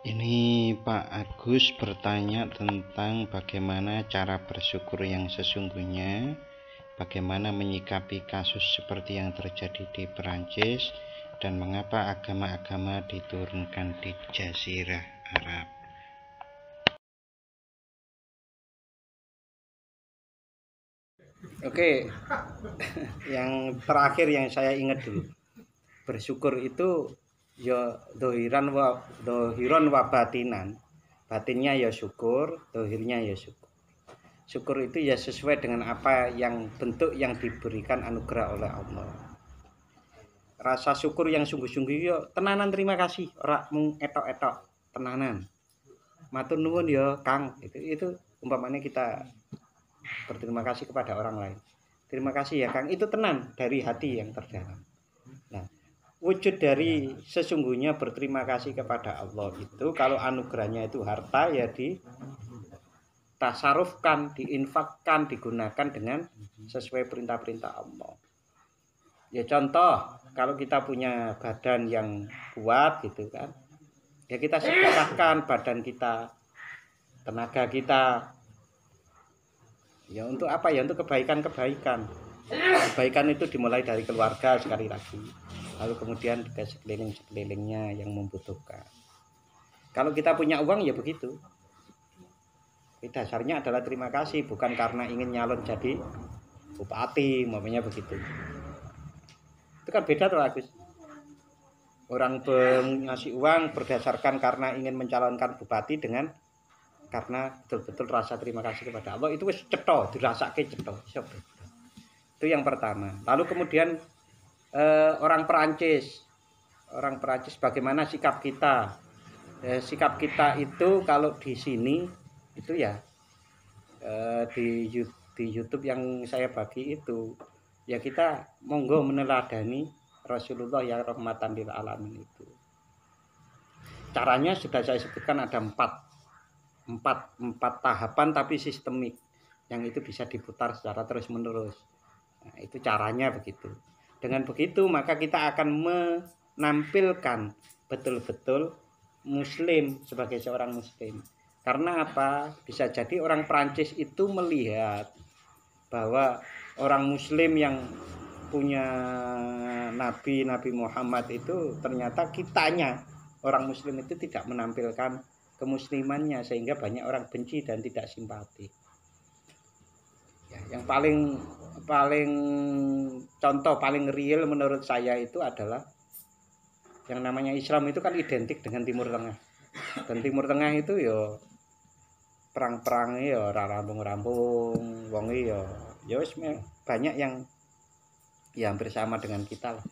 Ini Pak Agus bertanya tentang bagaimana cara bersyukur yang sesungguhnya, bagaimana menyikapi kasus seperti yang terjadi di Perancis, dan mengapa agama-agama diturunkan di Jazirah Arab. Oke, yang terakhir yang saya ingat dulu, bersyukur itu ya dohiron wa batinan. Batinnya ya syukur, dohirnya ya syukur. Syukur itu ya sesuai dengan apa yang bentuk yang diberikan anugerah oleh Allah. Rasa syukur yang sungguh-sungguh ya tenanan terima kasih, ora mung etok-etok, tenanan. Matur nuwun ya Kang, itu umpamanya kita berterima kasih kepada orang lain. Terima kasih ya Kang, itu tenan dari hati yang terdalam. Nah, wujud dari sesungguhnya berterima kasih kepada Allah itu kalau anugerahnya itu harta ya ditasarufkan, diinfakkan, digunakan dengan sesuai perintah-perintah Allah. Ya contoh, kalau kita punya badan yang kuat gitu kan, ya kita sedekahkan badan kita, tenaga kita. Ya untuk apa ya? Untuk kebaikan-kebaikan. Kebaikan itu dimulai dari keluarga sekali lagi. Lalu kemudian ke sekeliling-sekelilingnya yang membutuhkan. Kalau kita punya uang ya begitu. Dasarnya adalah terima kasih, bukan karena ingin nyalon jadi bupati, maksudnya begitu. Itu kan beda tuh Agus. Orang ngasih uang berdasarkan karena ingin mencalonkan bupati dengan karena betul-betul rasa terima kasih kepada Allah, itu wis cetha, dirasake cetha. Itu yang pertama. Lalu kemudian orang Perancis bagaimana sikap kita? Sikap kita itu kalau di sini itu ya di YouTube yang saya bagi itu ya kita monggo meneladani Rasulullah yang rahmatan lil alamin itu. Caranya sudah saya sebutkan ada empat tahapan tapi sistemik yang itu bisa diputar secara terus menerus. Nah, itu caranya begitu. Dengan begitu maka kita akan menampilkan betul-betul Muslim sebagai seorang Muslim. Karena apa? Bisa jadi orang Perancis itu melihat bahwa orang Muslim yang punya Nabi Muhammad itu ternyata kitanya orang Muslim itu tidak menampilkan kemuslimannya sehingga banyak orang benci dan tidak simpati. Ya, yang paling contoh paling real menurut saya itu adalah yang namanya Islam itu kan identik dengan Timur Tengah. Dan Timur Tengah itu ya perang-perang ya rampung-rampung, wong ya banyak yang ya hampir sama dengan kita lah.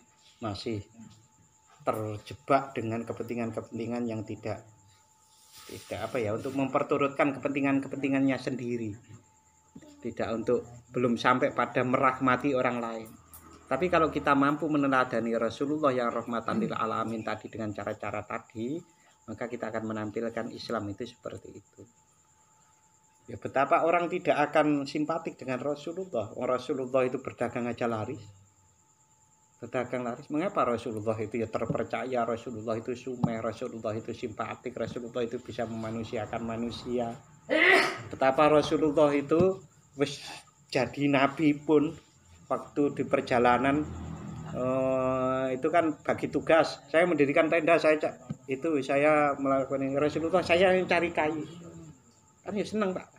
Masih terjebak dengan kepentingan-kepentingan yang tidak apa ya, untuk memperturutkan kepentingannya sendiri, tidak untuk belum sampai pada merahmati orang lain. Tapi kalau kita mampu meneladani Rasulullah yang rahmatan lil alamin tadi dengan cara-cara tadi, maka kita akan menampilkan Islam itu seperti itu. Ya betapa orang tidak akan simpatik dengan Rasulullah. Rasulullah itu berdagang aja laris. Berdagang laris. Mengapa Rasulullah itu ya terpercaya, Rasulullah itu sumeh, Rasulullah itu simpatik, Rasulullah itu bisa memanusiakan manusia. Betapa Rasulullah itu wis jadi nabi pun waktu di perjalanan itu kan bagi tugas. Saya mendirikan tenda, saya melakukan ini. Rasulullah saya yang cari kayu. Kan ya senang Pak.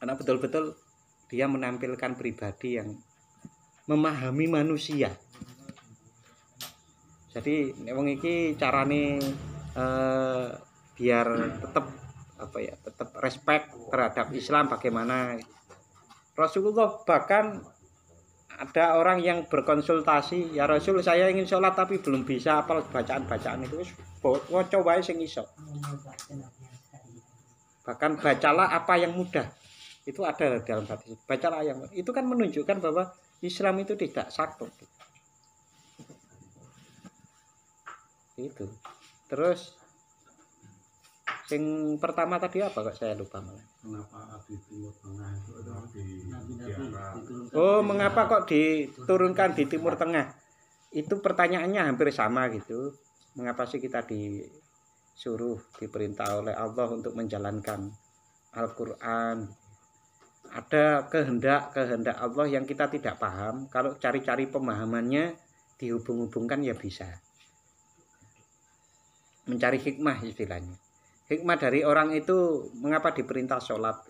Karena betul-betul dia menampilkan pribadi yang memahami manusia. Jadi wong iki carane biar tetap apa ya, tetap respect terhadap Islam bagaimana. Rasulullah bahkan ada orang yang berkonsultasi, ya Rasul saya ingin sholat tapi belum bisa hafal bacaan-bacaan itu, waca wae sing iso. Bahkan bacalah apa yang mudah. Itu ada dalam hadis. Bacalah yang itu kan menunjukkan bahwa Islam itu tidak saklek. Itu. Terus yang pertama tadi apa kok saya lupa malah. Kenapa di Timur Tengah itu mengapa kok diturunkan di Timur Tengah? Itu pertanyaannya hampir sama gitu. Mengapa sih kita diperintah oleh Allah untuk menjalankan Al-Quran. Ada kehendak Allah yang kita tidak paham. Kalau cari-cari pemahamannya dihubung-hubungkan ya bisa. Mencari hikmah istilahnya. Hikmah dari orang itu mengapa diperintah sholat?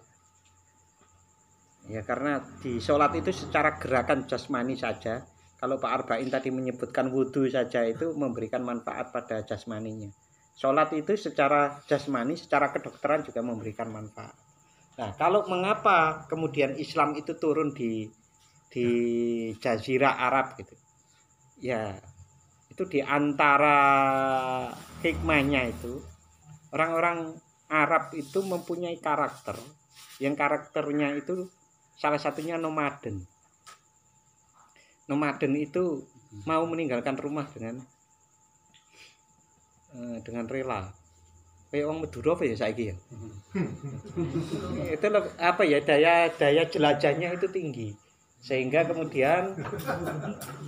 Ya karena di sholat itu secara gerakan jasmani saja. Kalau Pak Arba'in tadi menyebutkan wudhu saja itu memberikan manfaat pada jasmaninya. Sholat itu secara jasmani, secara kedokteran juga memberikan manfaat. Nah, kalau mengapa kemudian Islam itu turun di Jazirah Arab gitu. Ya, itu di antara hikmahnya itu orang-orang Arab itu mempunyai karakter. Yang karakternya itu salah satunya nomaden. Nomaden itu mau meninggalkan rumah dengan rela. Kayak orang Madura apa ya saiki ya? Itu apa ya daya jelajahnya itu tinggi. Sehingga kemudian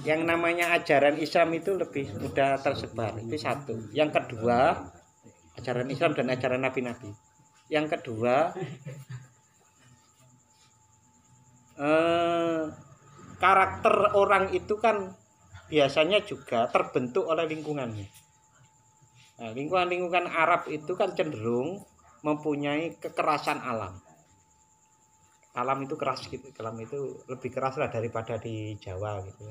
yang namanya ajaran Islam itu lebih mudah tersebar. Itu satu. Yang kedua, ajaran Islam dan ajaran nabi-nabi. Yang kedua, karakter orang itu kan biasanya juga terbentuk oleh lingkungannya. Nah, lingkungan Arab itu kan cenderung mempunyai kekerasan alam. Alam itu keras gitu, alam itu lebih keras lah daripada di Jawa gitu.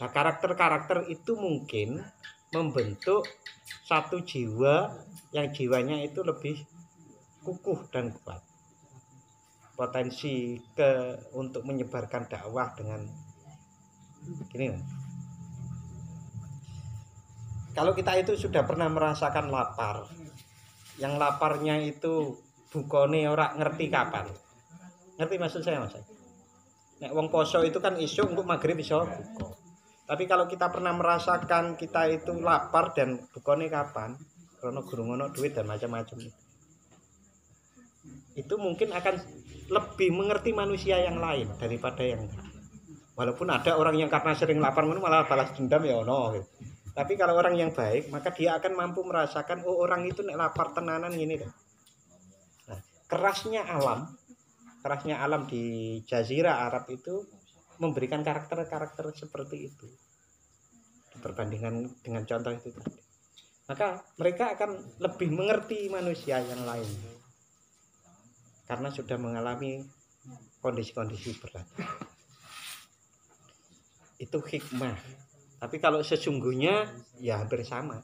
Nah, karakter-karakter itu mungkin membentuk satu jiwa yang jiwanya itu lebih kukuh dan kuat. Potensi untuk menyebarkan dakwah dengan gini. Kalau kita itu sudah pernah merasakan lapar, yang laparnya itu bukone ora ngerti kapan. Ngerti maksud saya Mas? Nek wong poso itu kan isuk untuk maghrib bisa buka. Tapi kalau kita pernah merasakan kita itu lapar dan bukone kapan, karena gurung ono duit dan macam-macam. Itu mungkin akan lebih mengerti manusia yang lain daripada yang walaupun ada orang yang karena sering lapar malah balas dendam ya ono gitu. Tapi kalau orang yang baik, maka dia akan mampu merasakan, oh orang itu nek lapar tenanan gini deh. Nah, kerasnya alam di Jazirah Arab itu memberikan karakter-karakter seperti itu. Perbandingan dengan contoh itu tadi. Maka mereka akan lebih mengerti manusia yang lain. Karena sudah mengalami kondisi-kondisi berat. Itu hikmah. Tapi kalau sesungguhnya ya hampir sama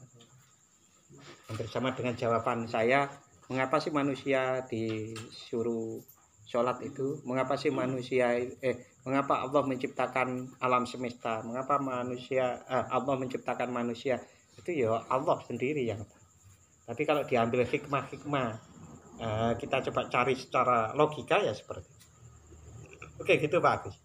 dengan jawaban saya, mengapa sih manusia disuruh sholat itu, mengapa sih mengapa Allah menciptakan alam semesta, mengapa Allah menciptakan manusia, itu ya Allah sendiri yang tahu. Tapi kalau diambil hikmah kita coba cari secara logika ya seperti itu. Oke gitu Pak Agus.